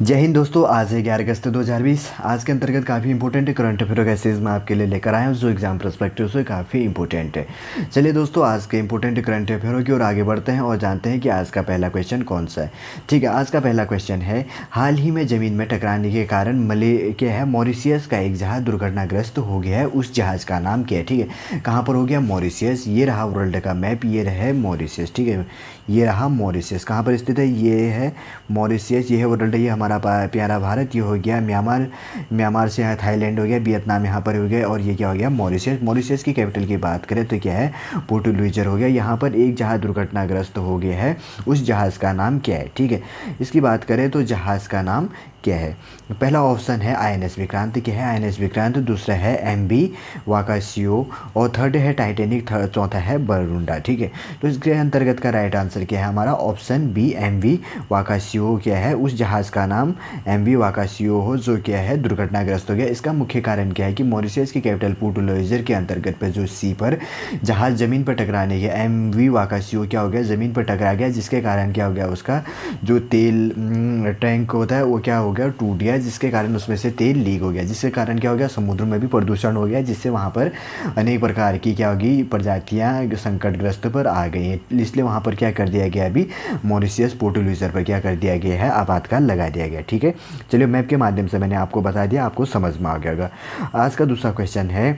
जय हिंद दोस्तों। आज है 11 अगस्त 2020। आज के अंतर्गत काफ़ी इंपॉर्टेंट करंट अफेयर का सीरीज मैं आपके लिए लेकर आया हूँ जो एग्जाम पर्सपेक्टिव से काफ़ी इंपॉर्टेंट है। चलिए दोस्तों, आज के इंपॉर्टेंट करंट अफेयरों की ओर आगे बढ़ते हैं और जानते हैं कि आज का पहला क्वेश्चन कौन सा है। ठीक है, आज का पहला क्वेश्चन है, हाल ही में ज़मीन में टकराने के कारण मॉरिशियस का एक जहाज़ दुर्घटनाग्रस्त हो गया है। उस जहाज़ का नाम क्या है? ठीक है, कहाँ पर हो गया? मॉरिशियस। ये रहा वर्ल्ड का मैप, ये रहे मॉरिशियस। ठीक है, ये रहा मॉरिशियस। कहाँ पर स्थित है? ये है मॉरिशियस। ये है वर्ल्ड, ये हमारा प्यारा भारत। ये हो गया म्यांमार, म्यांमार से यहाँ थाईलैंड हो गया, वियतनाम यहाँ पर हो गया, और ये क्या हो गया? मॉरिशियस। मॉरिशियस की कैपिटल की बात करें तो क्या है? पोर्ट लुइजर हो गया। यहाँ पर एक जहाज़ दुर्घटनाग्रस्त हो गया है, उस जहाज़ का नाम क्या है? ठीक है, इसकी बात करें तो जहाज़ का नाम क्या है? पहला ऑप्शन है आईएनएस विक्रांत। क्या है? आईएनएस विक्रांत। दूसरा है एमवी वाकाशियो, और थर्ड है टाइटेनिक, चौथा है बरुंडा। ठीक है, तो इसके अंतर्गत का राइट आंसर क्या है हमारा? Option B, MV Wakashio. क्या है? उस जहाज़ का नाम एमवी वाकाशियो हो, जो क्या है दुर्घटनाग्रस्त हो गया। इसका मुख्य कारण क्या है कि मॉरिशस की कैपिटल पोर्ट लुइजर के अंतर्गत पर जो सी पर जहाज़ ज़मीन पर टकराने के एमवी वाकाशियो क्या हो गया? ज़मीन पर टकरा गया, जिसके कारण क्या हो गया? उसका जो तेल टैंक होता है वो क्या हो गया? टूट गया, जिसके कारण उसमें से तेल लीक हो गया, जिसके कारण क्या हो गया? समुद्र में भी प्रदूषण हो गया, जिससे वहाँ पर अनेक प्रकार की क्या होगी? प्रजातियाँ संकटग्रस्त पर आ गई हैं। इसलिए वहाँ पर क्या कर दिया गया? अभी मॉरिशियस पोर्ट लुइजर पर क्या कर दिया गया है? आपातकाल लगा दिया गया। ठीक है, चलिए मैप के माध्यम से मैंने आपको बता दिया, आपको समझ में आ गया होगा। आज का दूसरा क्वेश्चन है,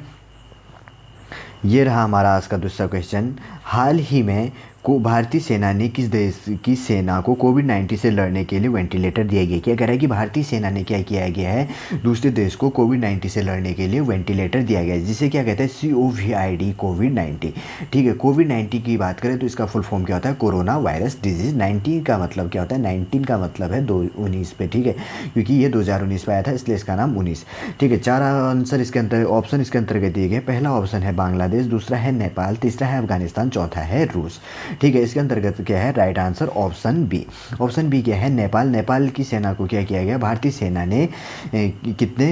ये रहा हमारा आज का दूसरा क्वेश्चन। हाल ही में को भारतीय सेना ने किस देश की सेना को कोविड-19 से लड़ने के लिए वेंटिलेटर दिया गया? क्या कह रहा है कि भारतीय सेना ने क्या किया गया है? दूसरे देश को कोविड-19 से लड़ने के लिए वेंटिलेटर दिया गया है, जिसे क्या कहते हैं? COVID कोविड-19। ठीक है, कोविड-19 की बात करें तो इसका फुल फॉर्म क्या होता है? Corona virus disease. 19 का मतलब क्या होता है? 19 का मतलब है 19 पे। ठीक है, क्योंकि ये 2019 में आया था, इसलिए इसका नाम 19। ठीक है, चार आंसर इसके अंतर ऑप्शन इसके अंतर्गत दिए गए। पहला ऑप्शन है बांग्लादेश, दूसरा है नेपाल, तीसरा है अफगानिस्तान, चौथा है रूस। ठीक है, इसके अंतर्गत क्या है? Right answer option B. Option B क्या है? नेपाल। नेपाल की सेना को क्या किया गया? भारतीय सेना ने कितने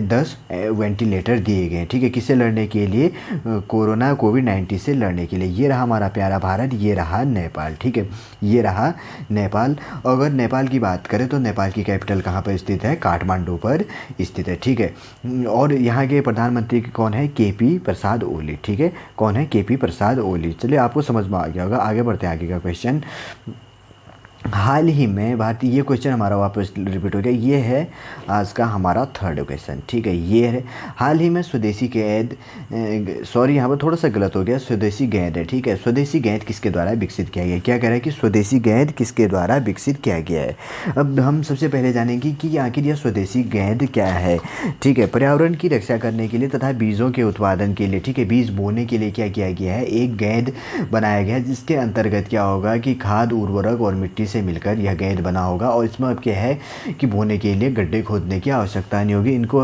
10 वेंटिलेटर दिए गए। ठीक है, किससे लड़ने के लिए? कोरोना कोविड-19 से लड़ने के लिए। ये रहा हमारा प्यारा भारत, ये रहा नेपाल। ठीक है, ये रहा नेपाल। अगर नेपाल की बात करें तो नेपाल की कैपिटल कहाँ पर स्थित है? काठमांडू पर स्थित है। ठीक है, और यहाँ के प्रधानमंत्री कौन है? केपी प्रसाद ओली। ठीक है, कौन है? केपी प्रसाद ओली। चलिए, आपको समझ में आ गया होगा। आगे बढ़ते हैं, आगे का क्वेश्चन। हाल ही में भारतीय, ये क्वेश्चन हमारा वापस रिपीट हो गया। ये है आज का हमारा थर्ड क्वेश्चन। ठीक है, ये है, हाल ही में स्वदेशी गेंद, सॉरी यहाँ पर थोड़ा सा गलत हो गया, स्वदेशी गेंद है। ठीक है, स्वदेशी गेंद किसके द्वारा विकसित किया गया? क्या कह रहा है कि स्वदेशी गेंद किसके द्वारा विकसित किया गया है? अब हम सबसे पहले जानेंगे कि आखिर यह स्वदेशी गेंद क्या है। ठीक है, पर्यावरण की रक्षा करने के लिए तथा बीजों के उत्पादन के लिए, ठीक है, बीज बोने के लिए क्या किया गया है? एक गेंद बनाया गया है, जिसके अंतर्गत क्या होगा कि खाद, उर्वरक और मिट्टी से मिलकर यह गेंद बना होगा। और इसमें अब क्या है कि बोने के लिए गड्ढे खोदने की आवश्यकता नहीं होगी। इनको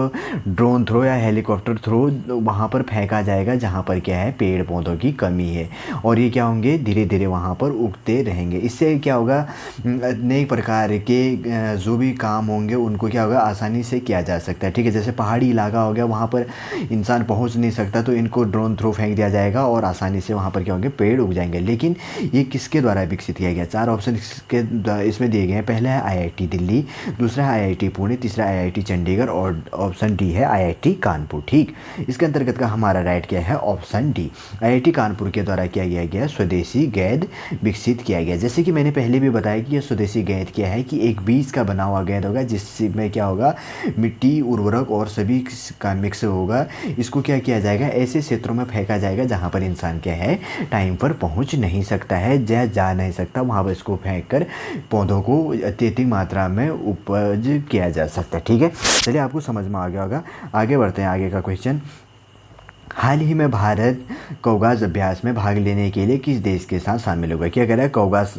ड्रोन थ्रो या हेलीकॉप्टर थ्रो वहाँ पर फेंका जाएगा जहाँ पर क्या है? पेड़ पौधों की कमी है, और ये क्या होंगे? धीरे धीरे वहाँ पर उगते रहेंगे। इससे क्या होगा? नए प्रकार के जो भी काम होंगे उनको क्या होगा? आसानी से किया जा सकता है। ठीक है, जैसे पहाड़ी इलाका हो गया, वहाँ पर इंसान पहुँच नहीं सकता, तो इनको ड्रोन थ्रो फेंक दिया जाएगा और आसानी से वहाँ पर क्या होंगे? पेड़ उग जाएंगे। लेकिन ये किसके द्वारा विकसित किया गया? चार ऑप्शन इसमें दिए गए हैं। पहला है आईआईटी दिल्ली, दूसरा है आईआईटी पुणे, तीसरा आईआईटी चंडीगढ़, और ऑप्शन डी है आईआईटी कानपुर। ठीक, इसके अंतर्गत का हमारा राइट क्या है? ऑप्शन डी, आईआईटी कानपुर के द्वारा क्या किया गया? स्वदेशी गेंद विकसित किया गया। जैसे कि मैंने पहले भी बताया कि यह स्वदेशी गेंद क्या है कि एक बीज का बना हुआ गेंद होगा, जिसमें क्या होगा? मिट्टी, उर्वरक और सभी का मिक्स होगा। इसको क्या किया जाएगा? ऐसे क्षेत्रों में फेंका जाएगा जहाँ पर इंसान क्या है? टाइम पर पहुँच नहीं सकता है, जा नहीं सकता, वहाँ पर इसको फेंक कर पौधों को अत्यधिक मात्रा में उपज किया जा सकता है। ठीक है, चलिए, आपको समझ में आ गया होगा। आगे बढ़ते हैं, आगे का क्वेश्चन। हाल ही में भारत कौगाज अभ्यास में भाग लेने के लिए किस देश के साथ शामिल होगा? क्या कह रहा है? कौगाज।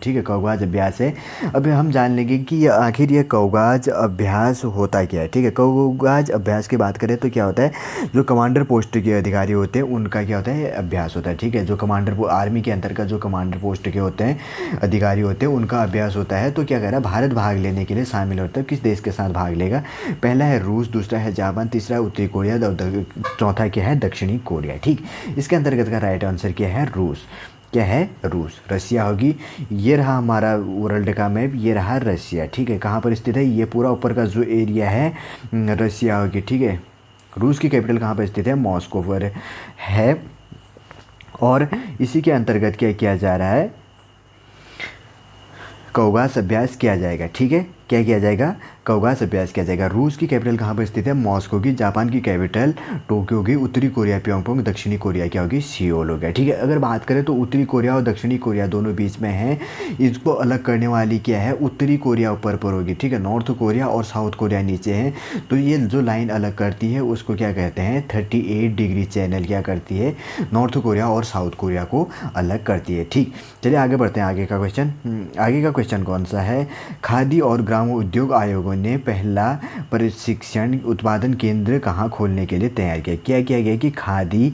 ठीक है, कौगाज अभ्यास है। अभी हम जान लेंगे कि आखिर ये कौगाज अभ्यास होता क्या है। ठीक है, कौगाज अभ्यास की बात करें तो क्या होता है? जो कमांडर पोस्ट के अधिकारी होते हैं उनका क्या होता है? अभ्यास होता है। ठीक है, जो कमांडर आर्मी के अंतर्गत जो कमांडर पोस्ट के होते हैं, अधिकारी होते हैं, उनका अभ्यास होता है। तो क्या कह रहा है? भारत भाग लेने के लिए शामिल होता है। किस देश के साथ भाग लेगा? पहला है रूस, दूसरा है जापान, तीसरा है उत्तरी कोरिया, चौथा क्या है? दक्षिणी कोरिया। ठीक, इसके अंतर्गत का राइट आंसर क्या है? रूस। क्या है, रूस, रसिया होगी। ये रहा हमारा वर्ल्ड का मैप, ये रहा रसिया, ठीक है। कहाँ पर स्थित है, ये पूरा ऊपर का जो एरिया है रसिया होगी, ठीक है। रूस की कैपिटल कहाँ पर स्थित है, मॉस्को पर है। और इसी के अंतर्गत क्या किया जा रहा है, कौगास अभ्यास किया जाएगा, ठीक है। क्या किया जाएगा, कौगास अभ्यास किया जाएगा। रूस की कैपिटल कहाँ पर स्थित है, मॉस्को की। जापान की कैपिटल टोक्यो होगी। उत्तरी कोरिया प्योंगयांग, दक्षिणी कोरिया क्या होगी, सियोल हो गया, ठीक है। अगर बात करें तो उत्तरी कोरिया और दक्षिणी कोरिया दोनों बीच में है, इसको अलग करने वाली क्या है, उत्तरी कोरिया ऊपर पर होगी, ठीक है। नॉर्थ कोरिया और साउथ कोरिया नीचे है, तो ये जो लाइन अलग करती है उसको क्या कहते हैं, 38 डिग्री चैनल क्या करती है, नॉर्थ कोरिया और साउथ कोरिया को अलग करती है, ठीक। चलिए आगे बढ़ते हैं, आगे का क्वेश्चन। आगे का क्वेश्चन कौन सा है, खादी और ग्राम उद्योग आयोगों ने पहला प्रशिक्षण उत्पादन केंद्र कहाँ खोलने के लिए तैयार किया। क्या किया गया कि खादी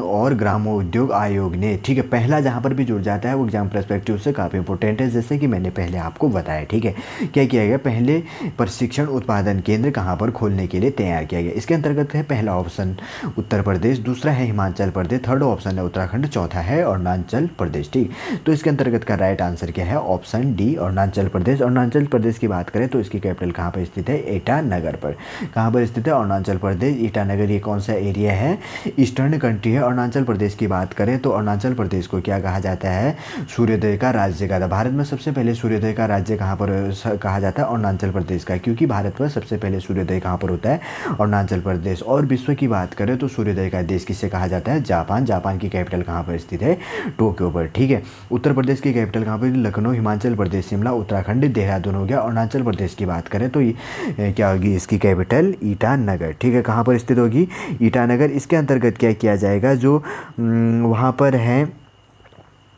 और ग्रामोद्योग आयोग ने, ठीक है। पहला जहाँ पर भी जुड़ जाता है वो एग्जाम पर्सपेक्टिव से काफ़ी इंपॉर्टेंट है, जैसे कि मैंने पहले आपको बताया, ठीक है। क्या किया गया, पहले प्रशिक्षण उत्पादन केंद्र कहाँ पर खोलने के लिए तैयार किया गया। इसके अंतर्गत है पहला ऑप्शन उत्तर प्रदेश, दूसरा है हिमाचल प्रदेश, थर्ड ऑप्शन है उत्तराखंड, चौथा है अरुणाचल प्रदेश, ठीक। तो इसके अंतर्गत का राइट आंसर क्या है, ऑप्शन डी अरुणाचल प्रदेश। अरुणाचल प्रदेश की बात करें तो इसकी कैपिटल कहाँ पर स्थित है, ईटानगर पर। कहाँ पर स्थित है, अरुणाचल प्रदेश, ईटानगर। ये कौन सा एरिया है, ईस्टर्न कंट्री है। अरुणाचल प्रदेश की बात करें तो अरुणाचल प्रदेश को क्या कहा जाता है, सूर्योदय का राज्य कहा। भारत में सबसे पहले सूर्योदय का राज्य कहाँ पर कहा जाता है, अरुणाचल प्रदेश का, क्योंकि भारत में सबसे पहले सूर्योदय कहाँ पर होता है, अरुणाचल प्रदेश। और विश्व की बात करें तो सूर्योदय का देश किसे कहा जाता है, जापान। जापान की कैपिटल कहाँ पर स्थित है, टोक्यो पर, ठीक है। उत्तर प्रदेश की कैपिटल कहाँ पर, लखनऊ। हिमाचल प्रदेश शिमला, उत्तराखंड देहरादून हो गया। अरुणाचल प्रदेश की बात करें तो क्या होगी इसकी कैपिटल, ईटानगर, ठीक है। कहाँ पर स्थित होगी, ईटानगर। इसके अंतर्गत क्या किया जाएगा, जो वहाँ पर है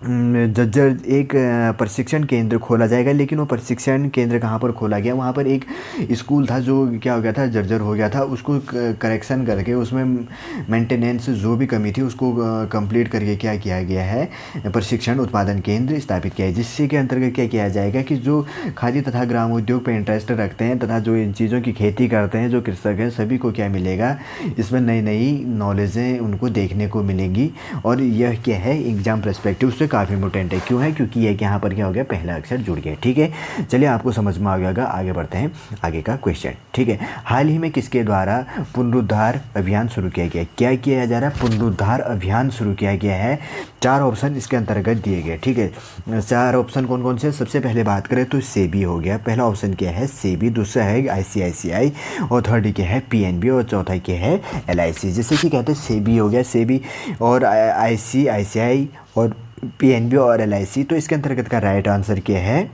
जज्जर, एक प्रशिक्षण केंद्र खोला जाएगा। लेकिन वो प्रशिक्षण केंद्र कहाँ पर खोला गया, वहाँ पर एक स्कूल था जो क्या हो गया था, जर्जर हो गया था। उसको करेक्शन करके उसमें मेंटेनेंस जो भी कमी थी उसको कंप्लीट करके क्या किया गया है, प्रशिक्षण उत्पादन केंद्र स्थापित किया है। जिससे के अंतर्गत क्या किया जाएगा कि जो खादी तथा ग्राम उद्योग पर इंटरेस्ट रखते हैं तथा जो इन चीज़ों की खेती करते हैं, जो कृषक हैं, सभी को क्या मिलेगा, इसमें नई नई नॉलेजें उनको देखने को मिलेंगी। और यह क्या है, एग्जाम पर्सपेक्टिव से काफ़ी इंपॉर्टेंट है। क्यों है, क्योंकि ये यहाँ पर क्या हो गया, पहला अक्षर जुड़ गया, ठीक है। चलिए आपको समझ में आ गया होगा, आगे बढ़ते हैं आगे का क्वेश्चन, ठीक है। हाल ही में किसके द्वारा पुनरुद्धार अभियान शुरू किया गया। क्या किया जा रहा है, पुनरुद्धार अभियान शुरू किया गया है। 4 ऑप्शन इसके अंतर्गत दिए गए, ठीक है। 4 ऑप्शन कौन कौन से, सबसे पहले बात करें तो सेबी हो गया, पहला ऑप्शन क्या है सेबी, दूसरा है ICICI, और थर्ड क्या है PNB, और चौथा क्या है LIC। जैसे कि कहते हैं सेबी हो गया, सेबी और ICICI और PNB और LIC। तो इसके अंतर्गत का राइट आंसर क्या है,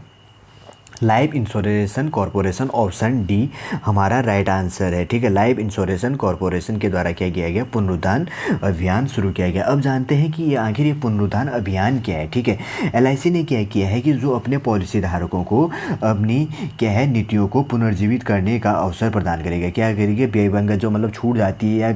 life insurance corporation, option D हमारा राइट आंसर है, ठीक है। लाइफ इंश्योरेंस कॉरपोरेशन के द्वारा क्या किया गया, पुनरुद्धार अभियान शुरू किया गया। अब जानते हैं कि ये आखिर ये पुनरुद्धार अभियान क्या है, ठीक है। LIC ने क्या किया है कि जो अपने पॉलिसी धारकों को अपनी क्या है नीतियों को पुनर्जीवित करने का अवसर प्रदान करेगा। क्या करेगी, बेबंग जो मतलब छूट जाती है या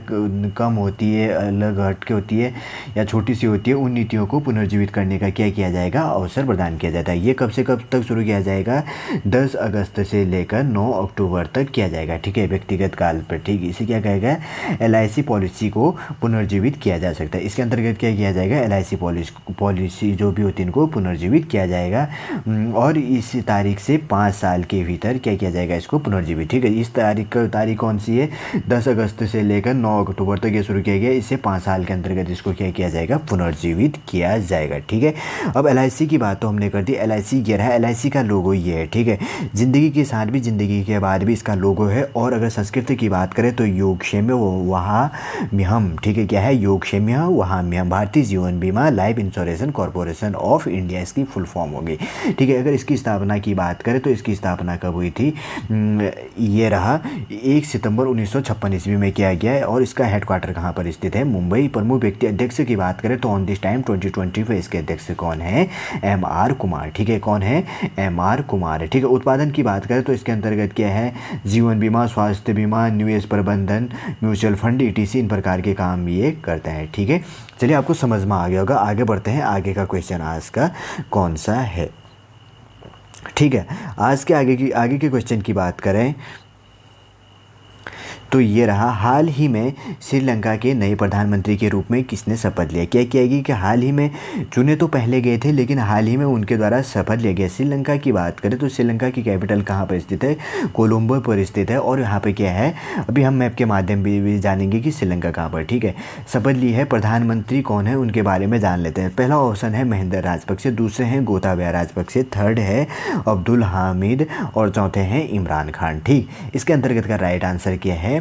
कम होती है, अलग हट के होती है या छोटी सी होती है, उन नीतियों को पुनर्जीवित करने का क्या किया जाएगा, अवसर प्रदान किया जाता है। ये कब से कब तक शुरू किया जाएगा, 10 अगस्त से लेकर 9 अक्टूबर तक किया जाएगा, ठीक है, व्यक्तिगत काल पर, ठीक। इसे क्या कहेगा, LIC पॉलिसी को पुनर्जीवित किया जा सकता है। इसके अंतर्गत क्या किया जाएगा, LIC पॉलिसी जो भी होती है इनको पुनर्जीवित किया जाएगा। और इस तारीख से 5 साल के भीतर क्या किया जाएगा, इसको पुनर्जीवित, ठीक है। इस तारीख कौन सी है, 10 अगस्त से लेकर 9 अक्टूबर तक ये शुरू किया गया। इससे 5 साल के अंतर्गत इसको क्या किया जाएगा, पुनर्जीवित किया जाएगा, ठीक है। अब LIC की बात तो हमने कर दी, LIC ये रहा, LIC का लोगो ये है, ठीक है। जिंदगी के साथ भी, जिंदगी के बाद भी इसका लोगो है। और अगर संस्कृत की बात करें तो योगक्षेम्य वहाम्यहम, ठीक है। क्या है, योगक्षेम्य वहाम्यहम, भारतीय जीवन बीमा life insurance corporation of India इसकी फुल फॉर्म होगी, ठीक है। अगर इसकी स्थापना की बात करें तो इसकी स्थापना कब हुई थी, ये रहा 1 सितंबर 1956 ईस्वी में किया गया है। और इसका हेडक्वार्टर कहाँ पर स्थित है, मुंबई। प्रमुख व्यक्ति अध्यक्ष की बात करें तो ऑन दिस टाइम 2020 इसके अध्यक्ष कौन है, MR कुमार, ठीक है। कौन है, MR कुमार, ठीक है। उत्पादन की बात करें तो इसके अंतर्गत क्या है, जीवन बीमा, स्वास्थ्य बीमा, निवेश प्रबंधन, म्यूचुअल फंड, ETC, इन प्रकार के काम ये करता है, ठीक है। चलिए आपको समझ में आ गया होगा, आगे बढ़ते हैं। आगे का क्वेश्चन आज का कौन सा है, ठीक है। आज के आगे के क्वेश्चन की बात करें तो ये रहा हाल ही में श्रीलंका के नए प्रधानमंत्री के रूप में किसने शपथ लिया। क्या किया गया कि हाल ही में चुने तो पहले गए थे, लेकिन हाल ही में उनके द्वारा शपथ लिया गया। श्रीलंका की बात करें तो श्रीलंका की कैपिटल कहाँ पर स्थित है, कोलंबो पर स्थित है। और यहाँ पे क्या है, अभी हम मैप के माध्यम भी जानेंगे कि श्रीलंका कहाँ पर। ठीक है, शपथ ली है। प्रधानमंत्री कौन है उनके बारे में जान लेते हैं। पहला ऑप्शन है महिंदा राजपक्षे, दूसरे हैं गोताबाया राजपक्षे, थर्ड है अब्दुल हामिद और चौथे हैं इमरान खान। ठीक, इसके अंतर्गत का राइट आंसर क्या है,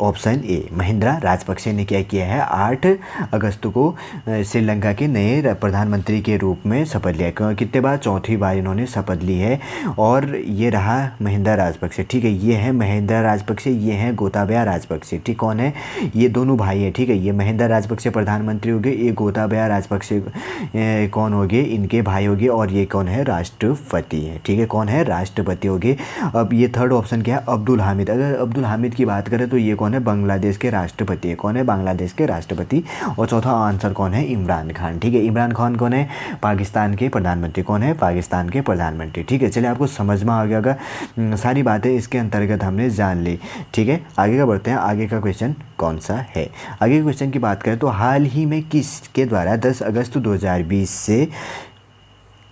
ऑप्शन ए महिंद्रा राजपक्षे ने क्या किया है, 8 अगस्त को श्रीलंका के नए प्रधानमंत्री के रूप में शपथ लिया। कितने बार, चौथी बार इन्होंने शपथ ली है। और ये रहा महिंद्रा राजपक्षे। ठीक है, ये है महिंद्रा राजपक्षे, ये हैं गोताबाया राजपक्षे। ठीक, कौन है, ये दोनों भाई हैं। ठीक है, ये महिंद्रा राजपक्षे प्रधानमंत्री हो गए, ये गोताबाया राजपक्षे कौन हो गए, इनके भाई हो गए। और ये कौन है, राष्ट्रपति है। ठीक है, कौन है, राष्ट्रपति हो गए। अब ये थर्ड ऑप्शन क्या है, अब्दुल हामिद। अगर अब्दुल हामिद की बात करें तो ये कौन है, बांग्लादेश के राष्ट्रपति है। कौन है, बांग्लादेश के राष्ट्रपति। और चौथा आंसर कौन है, इमरान खान। ठीक है, इमरान खान कौन है, पाकिस्तान के प्रधानमंत्री। कौन है, पाकिस्तान के प्रधानमंत्री। ठीक है, चलिए आपको समझ में आ गया होगा, सारी बातें इसके अंतर्गत हमने जान ली। ठीक है, आगे का बढ़ते हैं। आगे का क्वेश्चन कौन सा है, आगे के क्वेश्चन की बात करें तो हाल ही में किसके द्वारा 10 अगस्त 2020 से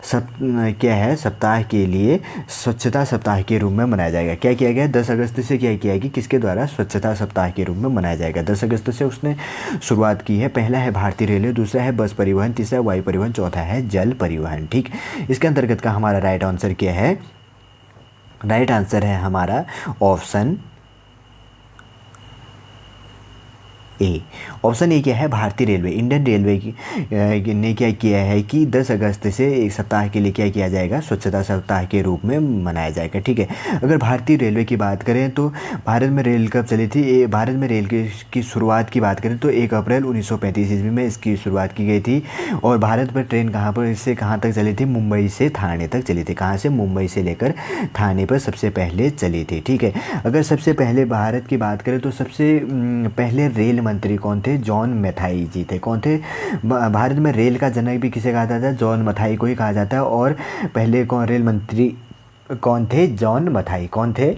क्या है, सप्ताह के लिए स्वच्छता सप्ताह के रूप में मनाया जाएगा। क्या किया गया, 10 अगस्त से क्या किया कि किसके द्वारा स्वच्छता सप्ताह के रूप में मनाया जाएगा। 10 अगस्त से उसने शुरुआत की है। पहला है भारतीय रेलवे, दूसरा है बस परिवहन, तीसरा है वायु परिवहन, चौथा है जल परिवहन। ठीक, इसके अंतर्गत का हमारा राइट आंसर क्या है, राइट आंसर है हमारा ऑप्शन ए। ऑप्शन ए क्या है, भारतीय रेलवे, इंडियन रेलवे ने क्या किया है कि 10 अगस्त से एक सप्ताह के लिए क्या किया जाएगा, स्वच्छता सप्ताह के रूप में मनाया जाएगा। ठीक है, अगर भारतीय रेलवे की बात करें तो भारत में रेल कब चली थी, भारत में रेल की शुरुआत की बात करें तो 1 अप्रैल 1935 ईस्वी में इसकी शुरुआत की गई थी। और भारत पर ट्रेन कहाँ पर इससे कहाँ तक चली थी, मुंबई से थाने तक चली थी। कहाँ से, मुंबई से लेकर थाने पर सबसे पहले चली थी। ठीक है, अगर सबसे पहले भारत की बात करें तो सबसे पहले रेल मंत्री कौन थे, जॉन मैथाई जी थे। कौन थे, भारत में रेल का जनक भी किसे कहा जाता है, जॉन मैथाई को ही कहा जाता है। और पहले कौन रेल मंत्री कौन थे, जॉन मैथाई। कौन थे,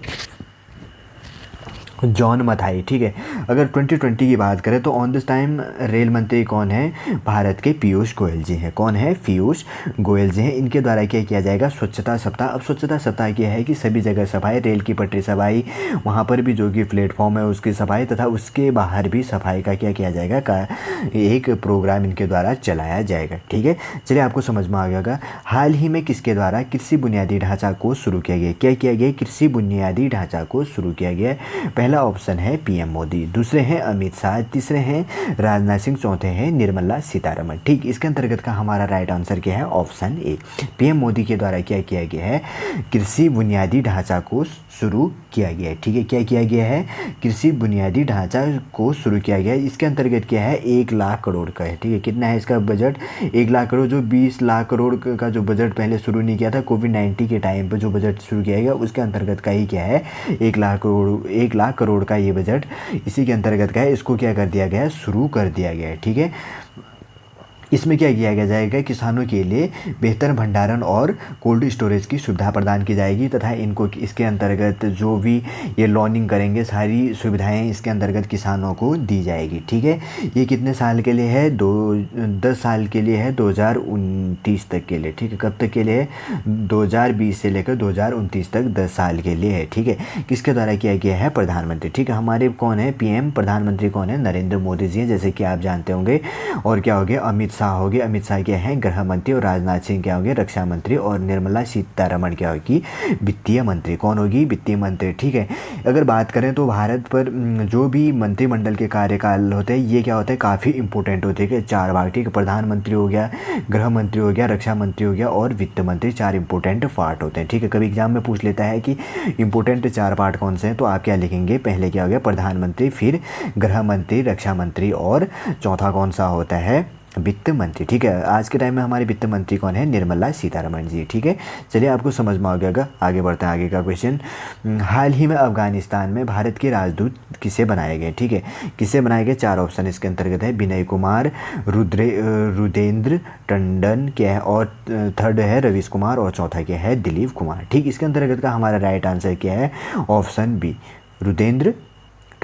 जॉन मैथाई। ठीक है, अगर 2020 की बात करें तो ऑन दिस टाइम रेल मंत्री कौन है, भारत के पीयूष गोयल जी हैं। कौन है, पीयूष गोयल जी हैं। इनके द्वारा क्या किया जाएगा, स्वच्छता सप्ताह। अब स्वच्छता सप्ताह क्या है कि सभी जगह सफाई, रेल की पटरी सफाई, वहाँ पर भी जो कि प्लेटफॉर्म है उसकी सफाई, तथा उसके बाहर भी सफाई का क्या किया जाएगा, एक प्रोग्राम इनके द्वारा चलाया जाएगा। ठीक है, चलिए आपको समझ में आ गया होगा। हाल ही में किसके द्वारा कृषि बुनियादी ढांचा को शुरू किया गया। क्या किया गया, कृषि बुनियादी ढांचा को शुरू किया गया। पहला ऑप्शन है पीएम मोदी, दूसरे हैं अमित शाह, तीसरे हैं राजनाथ सिंह, चौथे हैं निर्मला सीतारमण। ठीक, इसके अंतर्गत का हमारा राइट आंसर क्या है, ऑप्शन ए। पीएम मोदी के द्वारा क्या किया गया है, कृषि बुनियादी ढांचा को शुरू किया गया है। ठीक है, क्या किया गया है, कृषि बुनियादी ढांचा को शुरू किया गया है। इसके अंतर्गत क्या है, 1 लाख करोड़ का है। ठीक है, कितना है इसका बजट, 1 लाख करोड़। जो 20 लाख करोड़ का जो बजट पहले शुरू नहीं किया था, कोविड-19 के टाइम पर जो बजट शुरू किया गया उसके अंतर्गत का ही क्या है, 1 लाख करोड़, 1 लाख करोड़ का ये बजट इसी के अंतर्गत का है। इसको क्या कर दिया गया है, शुरू कर दिया गया है। ठीक है, इसमें क्या किया गया जाएगा, किसानों के लिए बेहतर भंडारण और कोल्ड स्टोरेज की सुविधा प्रदान की जाएगी, तथा इनको इसके अंतर्गत जो भी ये लॉनिंग करेंगे सारी सुविधाएं इसके अंतर्गत किसानों को दी जाएगी। ठीक है, ये कितने साल के लिए है, 10 साल के लिए है, 2029 तक के लिए। ठीक है, कब तक के लिए है, 2020 से लेकर 2029 तक 10 साल के लिए है। ठीक है, किसके द्वारा किया गया है, प्रधानमंत्री। ठीक है, हमारे कौन है, पीएम प्रधानमंत्री कौन है, नरेंद्र मोदी जी हैं, जैसे कि आप जानते होंगे। और क्या हो गया, अमित शाह हो गए, अमित शाह क्या हैं, गृह मंत्री। और राजनाथ सिंह क्या हो गए, रक्षा मंत्री। और निर्मला सीतारमण क्या होगी, वित्तीय मंत्री। कौन होगी, वित्तीय मंत्री। ठीक है, अगर बात करें तो भारत पर जो भी मंत्रिमंडल के कार्यकाल होते हैं ये क्या होता है, काफ़ी इंपॉर्टेंट होते हैं। 4 भाग। ठीक है, प्रधानमंत्री हो गया, गृह मंत्री हो गया, रक्षा मंत्री हो गया और वित्त मंत्री, 4 इंपॉर्टेंट पार्ट होते हैं। ठीक है, कभी एग्जाम में पूछ लेता है कि इंपॉर्टेंट 4 पार्ट कौन से हैं, तो आप क्या लिखेंगे, पहले क्या हो गया, प्रधानमंत्री, फिर गृह मंत्री, रक्षा मंत्री और चौथा कौन सा होता है, वित्त मंत्री। ठीक है, आज के टाइम में हमारे वित्त मंत्री कौन है, निर्मला सीतारमण जी। ठीक है, चलिए आपको समझ में आ गया। आगे बढ़ते हैं, आगे का क्वेश्चन। हाल ही में अफगानिस्तान में भारत के राजदूत किसे बनाए गए। ठीक है, किसे बनाए गए, 4 ऑप्शन इसके अंतर्गत है, विनय कुमार, रुद्रेंद्र टंडन क्या है, और थर्ड है रवीश कुमार, और चौथा क्या है, दिलीप कुमार। ठीक, इसके अंतर्गत का हमारा राइट आंसर क्या है, ऑप्शन बी, रुद्रेंद्र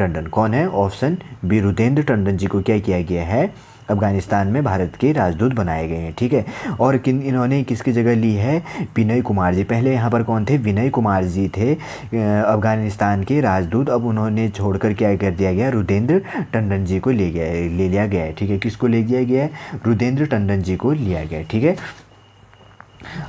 टंडन। कौन है? ऑप्शन बी रुदेंद्र टंडन जी को क्या किया गया है? अफगानिस्तान में भारत के राजदूत बनाए गए हैं। ठीक है। और इन्होंने किसकी जगह ली है? विनय कुमार जी। पहले यहाँ पर कौन थे? विनय कुमार जी थे अफगानिस्तान के राजदूत। अब उन्होंने छोड़कर क्या कर दिया गया? रुदेंद्र टंडन जी को ले लिया गया है। ठीक है। किसको ले लिया गया है? रुदेंद्र टंडन जी को लिया गया है। ठीक है।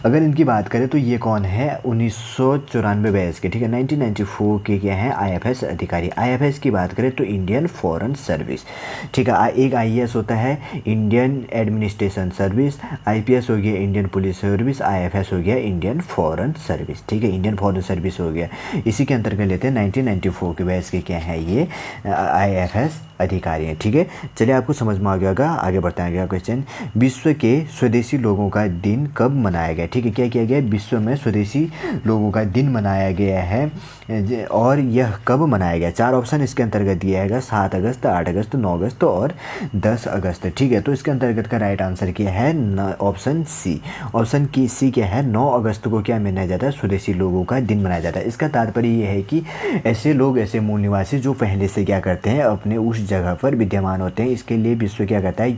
अगर इनकी बात करें तो ये कौन है? 1994 बैच के। ठीक है। 1994 के क्या हैं? आईएफएस अधिकारी। आईएफएस की बात करें तो इंडियन फॉरेन सर्विस। ठीक है। एक आईएएस होता है इंडियन एडमिनिस्ट्रेशन सर्विस, आईपीएस हो गया इंडियन पुलिस सर्विस, आईएफएस हो गया इंडियन फॉरेन सर्विस। ठीक है। इंडियन फॉरेन सर्विस हो गया। इसी के अंतर्गत लेते हैं 1994 के बैच के क्या है? ये आईएफएस अधिकारी हैं। ठीक है। चलिए आपको समझ में आ गया होगा। आगे बढ़ते हैं। अगला क्वेश्चन, विश्व के स्वदेशी लोगों का दिन कब मनाया गया? ठीक है। क्या किया गया? विश्व में स्वदेशी लोगों का दिन मनाया गया है। और यह कब मनाया गया? 4 ऑप्शन इसके अंतर्गत दिया है, 7 अगस्त, 8 अगस्त, 9 अगस्त और 10 अगस्त। ठीक है। तो इसके अंतर्गत का राइट आंसर क्या है? Option C. ऑप्शन की सी क्या है? 9 अगस्त को क्या मनाया जाता है? स्वदेशी लोगों का दिन मनाया जाता है। इसका तात्पर्य यह है कि ऐसे लोग, ऐसे मूल निवासी जो पहले से क्या करते हैं, अपने उस जगह पर विद्यमान होते हैं। इसके लिए विश्व क्या करता है?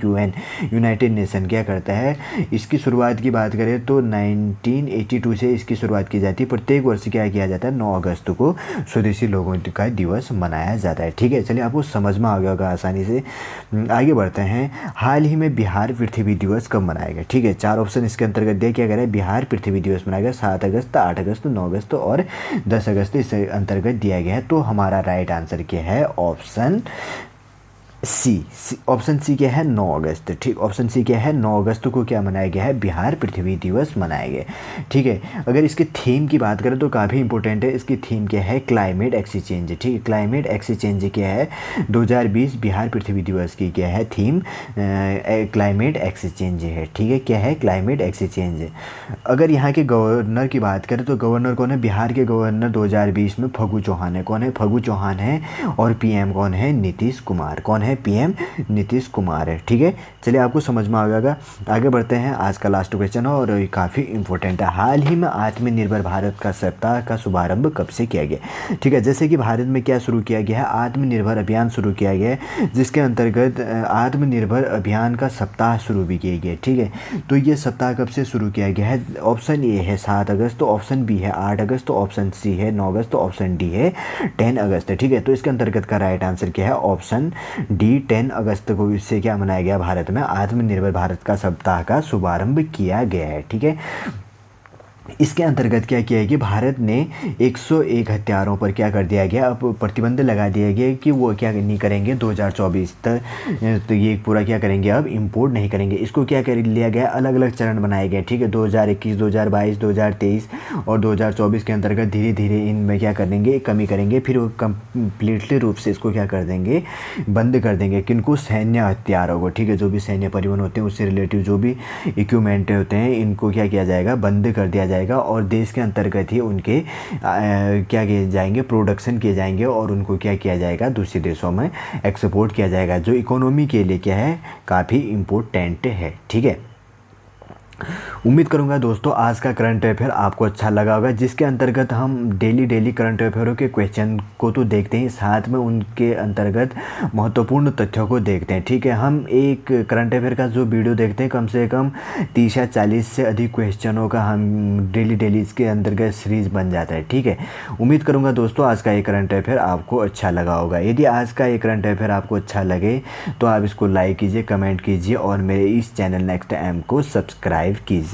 यूनाइटेड नेशन क्या करता है? इसकी शुरुआत की बात करें तो 1982 से इसकी शुरुआत की जाती है। प्रत्येक वर्ष क्या किया जाता है? 9 अगस्त को स्वदेशी लोगों का दिवस मनाया जाता है। ठीक है। चलिए आपको समझ में आ गया होगा आसानी से। आगे बढ़ते हैं। हाल ही में बिहार पृथ्वी दिवस कब मनाया गया? ठीक है। 4 ऑप्शन इसके अंतर्गत दिया क्या करें? बिहार पृथ्वी दिवस मनाया गया 7 अगस्त, 8 अगस्त, 9 अगस्त और 10 अगस्त इस अंतर्गत दिया गया है। तो हमारा राइट आंसर क्या है? Option C. ऑप्शन सी क्या है? 9 अगस्त। ठीक। ऑप्शन सी क्या है? 9 अगस्त को क्या मनाया गया है? बिहार पृथ्वी दिवस मनाया गया। ठीक है। अगर इसके थीम की बात करें तो काफ़ी इंपॉर्टेंट है। इसकी थीम क्या है? Climate exchange. ठीक है। क्लाइमेट एक्सचेंज क्या है? 2020 बिहार पृथ्वी दिवस की क्या है थीम? क्लाइमेट एक्सचेंज है। ठीक है। क्या है? Climate exchange. अगर यहाँ के गवर्नर की बात करें तो गवर्नर कौन है? बिहार के गवर्नर 2020 में फगू चौहान है। कौन है? फगू चौहान है। और पीएम कौन है? नीतीश कुमार। कौन है? पीएम नीतीश कुमार है। ठीक है। चलिए आपको समझ में आ गया। आगे बढ़ते हैं। आज का लास्ट क्वेश्चन और ये काफ़ी इंपॉर्टेंट है। हाल ही में आत्मनिर्भर भारत का सप्ताह का शुभारंभ कब से किया गया? ठीक है। जैसे कि भारत में क्या शुरू किया गया है? आत्मनिर्भर अभियान शुरू किया गया है, जिसके अंतर्गत आत्मनिर्भर अभियान का सप्ताह शुरू भी किया गया। ठीक है। तो ये सप्ताह कब से शुरू किया गया है? ऑप्शन ए है 7 अगस्त, तो ऑप्शन बी है 8 अगस्त, तो ऑप्शन सी है 9 अगस्त, तो ऑप्शन डी है 10 अगस्त। ठीक है। तो इसके अंतर्गत का राइट आंसर क्या है? ऑप्शन डी 10 अगस्त को इससे क्या मनाया गया? भारत में आत्मनिर्भर भारत का सप्ताह का शुभारंभ किया गया है। ठीक है। इसके अंतर्गत क्या किया कि भारत ने 101 हथियारों पर क्या कर दिया गया? अब प्रतिबंध लगा दिया गया कि वो क्या नहीं करेंगे 2024 तक, तो ये पूरा क्या करेंगे? अब इंपोर्ट नहीं करेंगे। इसको क्या कर लिया गया? अलग अलग चरण बनाए गए। ठीक है। 2021, 2022, 2023 और 2024 के अंतर्गत धीरे धीरे इनमें क्या करेंगे? कमी करेंगे। फिर वो कम्प्लीटली रूप से इसको क्या कर देंगे? बंद कर देंगे। किनको? सैन्य हथियारों को। ठीक है। जो भी सैन्य परिवहन होते हैं उससे रिलेटिव जो भी इक्विपमेंट होते हैं इनको क्या किया जाएगा? बंद कर दिया जाएगा। और देश के अंतर्गत ही उनके क्या किए जाएंगे? प्रोडक्शन किए जाएंगे और उनको क्या किया जाएगा? दूसरे देशों में एक्सपोर्ट किया जाएगा, जो इकोनॉमी के लिए क्या है? काफ़ी इम्पोर्टेंट है। ठीक है। उम्मीद करूंगा दोस्तों आज का करंट अफेयर आपको अच्छा लगा होगा, जिसके अंतर्गत हम डेली करंट अफेयरों के क्वेश्चन को तो देखते हैं, साथ में उनके अंतर्गत महत्वपूर्ण तथ्यों को देखते हैं। ठीक है। हम एक करंट अफेयर का जो वीडियो देखते हैं कम से कम 30 या 40 से अधिक क्वेश्चनों का हम डेली इसके अंतर्गत सीरीज बन जाता है। ठीक है। उम्मीद करूँगा दोस्तों आज का ये करंट अफेयर आपको अच्छा लगा होगा। यदि आज का ये करंट अफेयर आपको अच्छा लगे तो आप इसको लाइक कीजिए, कमेंट कीजिए और मेरे इस चैनल नेक्स्ट एम को सब्सक्राइब कीजिए।